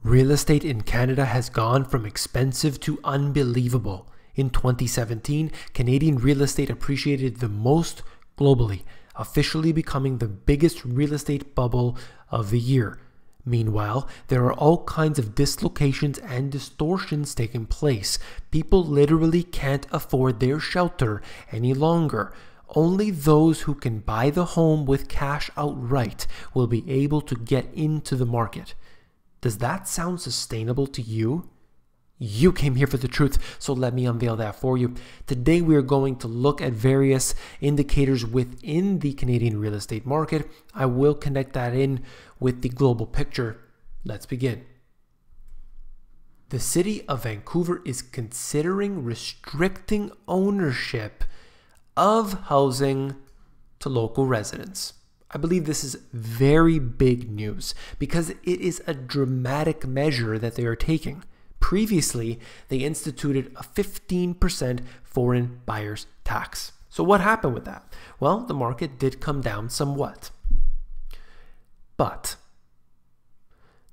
Real estate in Canada has gone from expensive to unbelievable. In 2017, Canadian real estate appreciated the most globally, officially becoming the biggest real estate bubble of the year. Meanwhile, there are all kinds of dislocations and distortions taking place. People literally can't afford their shelter any longer. Only those who can buy the home with cash outright will be able to get into the market. Does that sound sustainable to you? You came here for the truth, so let me unveil that for you. Today we are going to look at various indicators within the Canadian real estate market. I will connect that in with the global picture. Let's begin. The city of Vancouver is considering restricting ownership of housing to local residents. I believe this is very big news because it is a dramatic measure that they are taking. Previously, they instituted a 15% foreign buyers tax. So what happened with that? Well, the market did come down somewhat. But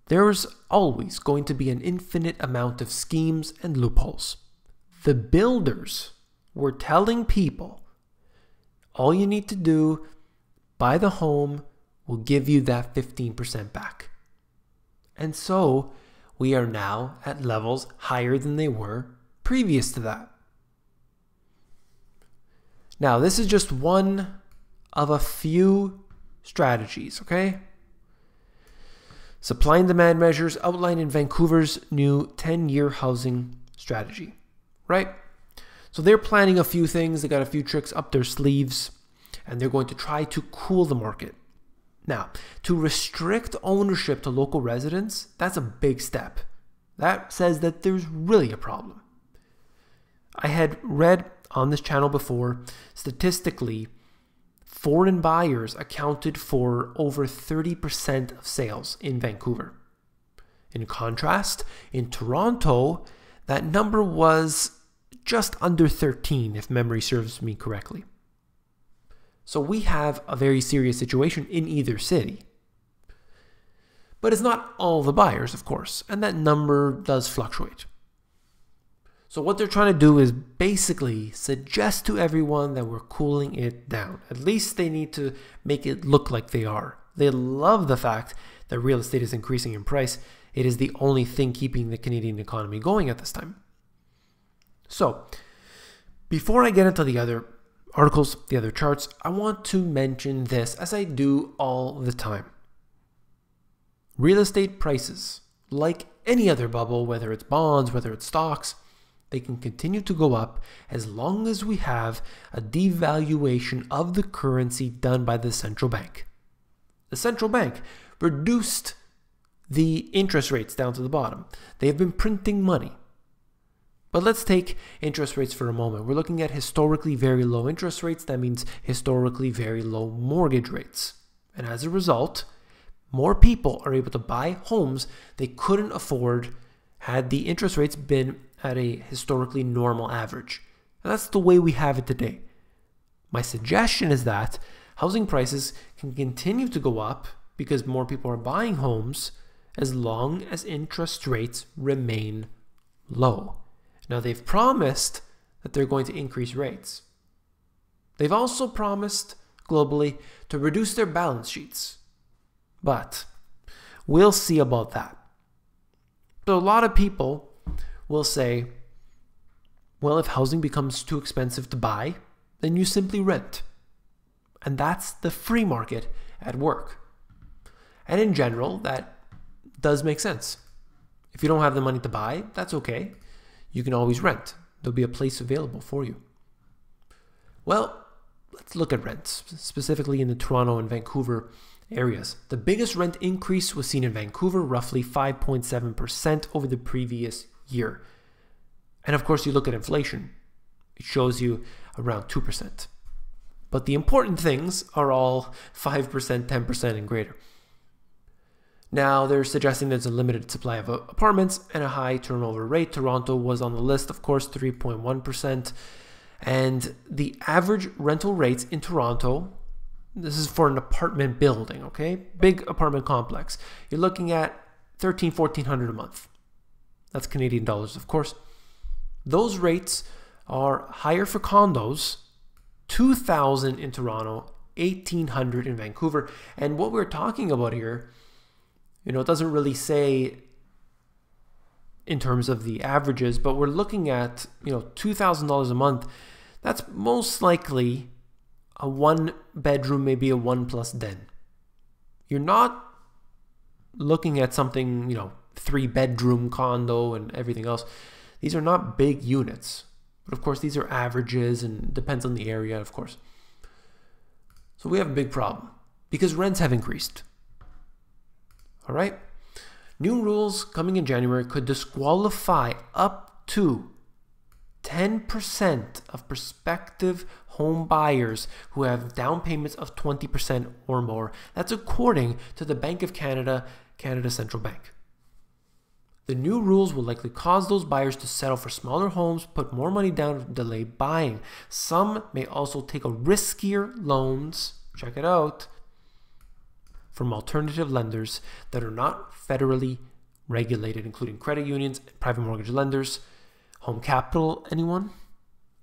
there's always going to be an infinite amount of schemes and loopholes. The builders were telling people, all you need to do, buy the home, will give you that 15% back. And so we are now at levels higher than they were previous to that. Now, this is just one of a few strategies, okay? Supply and demand measures outlined in Vancouver's new 10-year housing strategy, right? So they're planning a few things. They got a few tricks up their sleeves, and they're going to try to cool the market. Now, to restrict ownership to local residents, that's a big step. That says that there's really a problem. I had read on this channel before, statistically, foreign buyers accounted for over 30% of sales in Vancouver. In contrast, in Toronto, that number was just under 13, if memory serves me correctly. So we have a very serious situation in either city. But it's not all the buyers, of course, and that number does fluctuate. So what they're trying to do is basically suggest to everyone that we're cooling it down. At least they need to make it look like they are. They love the fact that real estate is increasing in price. It is the only thing keeping the Canadian economy going at this time. So, before I get into the other articles, the other charts, I want to mention this as I do all the time. Real estate prices, like any other bubble, whether it's bonds, whether it's stocks, they can continue to go up as long as we have a devaluation of the currency done by the central bank. The central bank reduced the interest rates down to the bottom. They have been printing money. But let's take interest rates for a moment. We're looking at historically very low interest rates. That means historically very low mortgage rates. And as a result, more people are able to buy homes they couldn't afford had the interest rates been at a historically normal average. And that's the way we have it today. My suggestion is that housing prices can continue to go up because more people are buying homes as long as interest rates remain low. Now, they've promised that they're going to increase rates. They've also promised globally to reduce their balance sheets. But we'll see about that. So a lot of people will say, well, if housing becomes too expensive to buy, then you simply rent. And that's the free market at work. And in general, that does make sense. If you don't have the money to buy, that's okay. You can always rent. There'll be a place available for you. Well, let's look at rents, specifically in the Toronto and Vancouver areas. The biggest rent increase was seen in Vancouver, roughly 5.7% over the previous year. And of course, you look at inflation. It shows you around 2%. But the important things are all 5%, 10% and greater. Now, they're suggesting there's a limited supply of apartments and a high turnover rate. Toronto was on the list, of course, 3.1%. And the average rental rates in Toronto, this is for an apartment building, okay? Big apartment complex. You're looking at $1,300-1,400 a month. That's Canadian dollars, of course. Those rates are higher for condos, $2,000 in Toronto, $1,800 in Vancouver. And what we're talking about here, it doesn't really say in terms of the averages, but we're looking at, $2,000 a month. That's most likely a 1-bedroom, maybe a 1+ den. You're not looking at something, 3-bedroom condo and everything else. These are not big units. But of course, these are averages and depends on the area, of course. So we have a big problem because rents have increased. All right. New rules coming in January could disqualify up to 10% of prospective home buyers who have down payments of 20% or more. That's according to the Bank of Canada, Canada Central Bank. The new rules will likely cause those buyers to settle for smaller homes, put more money down, and delay buying. Some may also take a riskier loans, check it out, from alternative lenders that are not federally regulated, including credit unions, private mortgage lenders, Home Capital, anyone?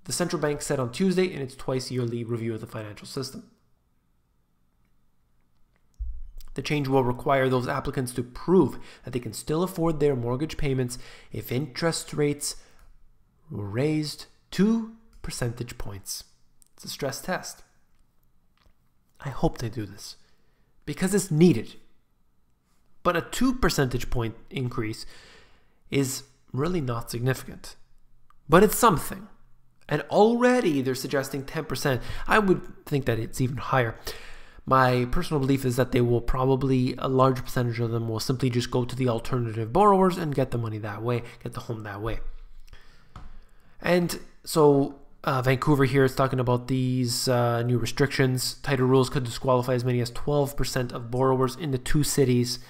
The central bank said on Tuesday in its twice-yearly review of the financial system. The change will require those applicants to prove that they can still afford their mortgage payments if interest rates were raised 2 percentage points. It's a stress test. I hope they do this because it's needed. But a 2 percentage point increase is really not significant. But it's something. And already they're suggesting 10%. I would think that it's even higher. My personal belief is that they will probably, a large percentage of them will simply just go to the alternative borrowers and get the money that way, get the home that way. And so Vancouver here is talking about these new restrictions. Tighter rules could disqualify as many as 12% of borrowers in the 2 cities.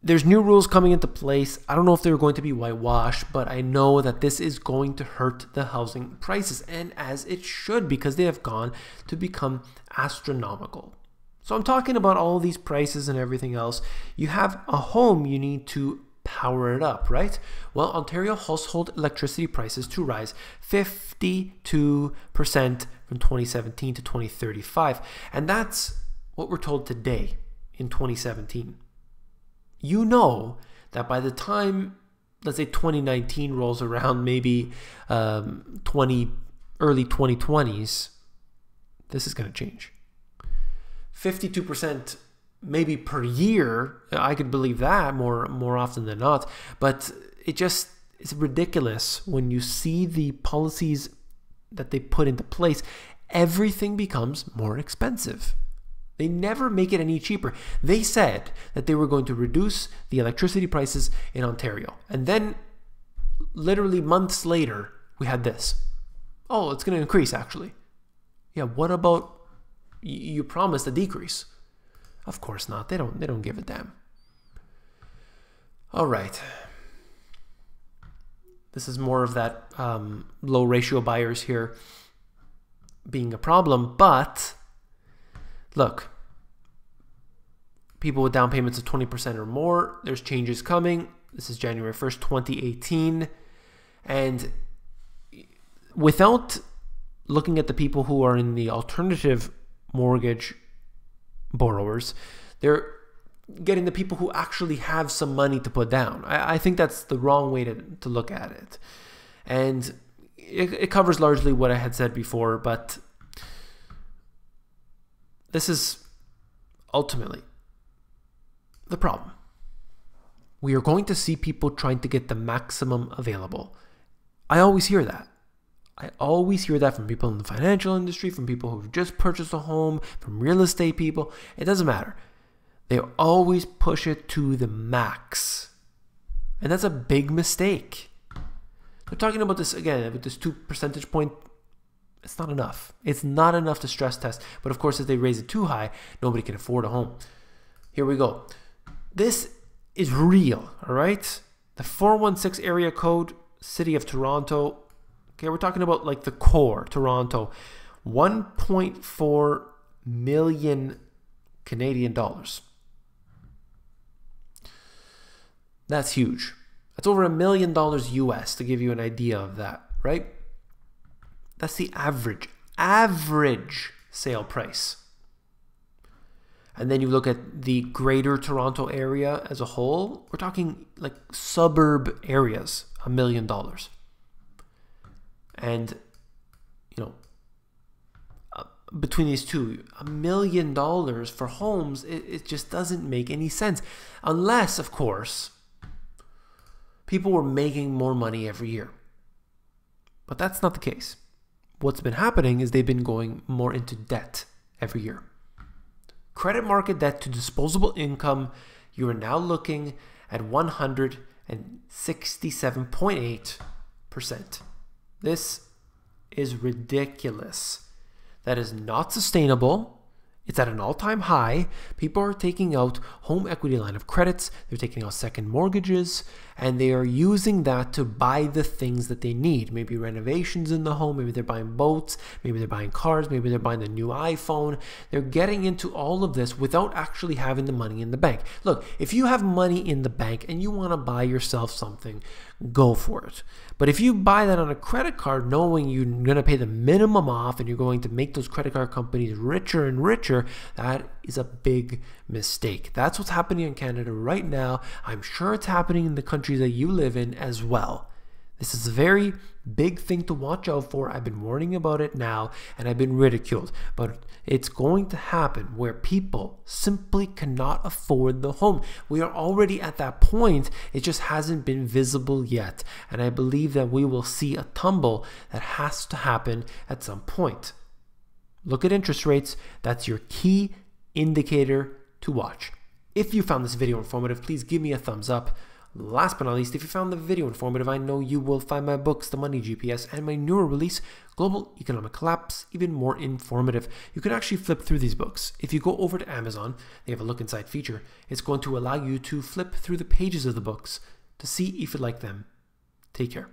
There's new rules coming into place. I don't know if they're going to be whitewashed, but I know that this is going to hurt the housing prices, and as it should, because they have gone to become astronomical. So I'm talking about all these prices and everything else. You have a home, you need to power it up, right? Well, Ontario household electricity prices to rise 52% from 2017 to 2035. And that's what we're told today in 2017. You know that by the time, let's say 2019 rolls around, maybe early 2020s, this is going to change. 52% maybe per year, I could believe that more often than not, but it's ridiculous when you see the policies that they put into place. Everything becomes more expensive. They never make it any cheaper. They said that they were going to reduce the electricity prices in Ontario. And then literally months later, we had this. Oh, it's going to increase actually. Yeah, what about you promised a decrease? Of course not. They don't give a damn. All right. This is more of that low ratio buyers here being a problem, but look, people with down payments of 20% or more, there's changes coming. This is January 1st, 2018. And without looking at the people who are in the alternative mortgage borrowers, they're getting the people who actually have some money to put down. I think that's the wrong way to look at it. And it covers largely what I had said before, but this is ultimately the problem. We are going to see people trying to get the maximum available. I always hear that. I always hear that from people in the financial industry, from people who've just purchased a home, from real estate people. It doesn't matter. They always push it to the max. And that's a big mistake. They're talking about this, again, with this 2 percentage point. It's not enough. It's not enough to stress test. But of course, if they raise it too high, nobody can afford a home. Here we go. This is real, all right? The 416 area code, City of Toronto. Okay, we're talking about like the core, Toronto. 1.4 million Canadian dollars. That's huge. That's over $1 million US, to give you an idea of that, right? That's the average sale price. And then you look at the greater Toronto area as a whole, we're talking like suburb areas, $1 million. And, you know, between these two, $1 million for homes, it just doesn't make any sense. Unless, of course, people were making more money every year. But that's not the case. What's been happening is they've been going more into debt every year. Credit market debt to disposable income, you are now looking at 167.8%. This is ridiculous. That is not sustainable. It's at an all-time high. People are taking out home equity line of credits. They're taking out second mortgages, and they are using that to buy the things that they need. Maybe renovations in the home. Maybe they're buying boats. Maybe they're buying cars. Maybe they're buying the new iPhone. They're getting into all of this without actually having the money in the bank. Look, if you have money in the bank and you want to buy yourself something, go for it. But if you buy that on a credit card knowing you're going to pay the minimum off and you're going to make those credit card companies richer and richer, that is a big mistake. That's what's happening in Canada right now. I'm sure it's happening in the countries that you live in as well. This is a very big thing to watch out for. I've been warning about it now, and I've been ridiculed. But it's going to happen where people simply cannot afford the home. We are already at that point. It just hasn't been visible yet. And I believe that we will see a tumble that has to happen at some point. Look at interest rates. That's your key indicator to watch. If you found this video informative, please give me a thumbs up. Last but not least, if you found the video informative, I know you will find my books, The Money GPS, and my newer release, Global Economic Collapse, even more informative. You can actually flip through these books. If you go over to Amazon, they have a look inside feature. It's going to allow you to flip through the pages of the books to see if you like them. Take care.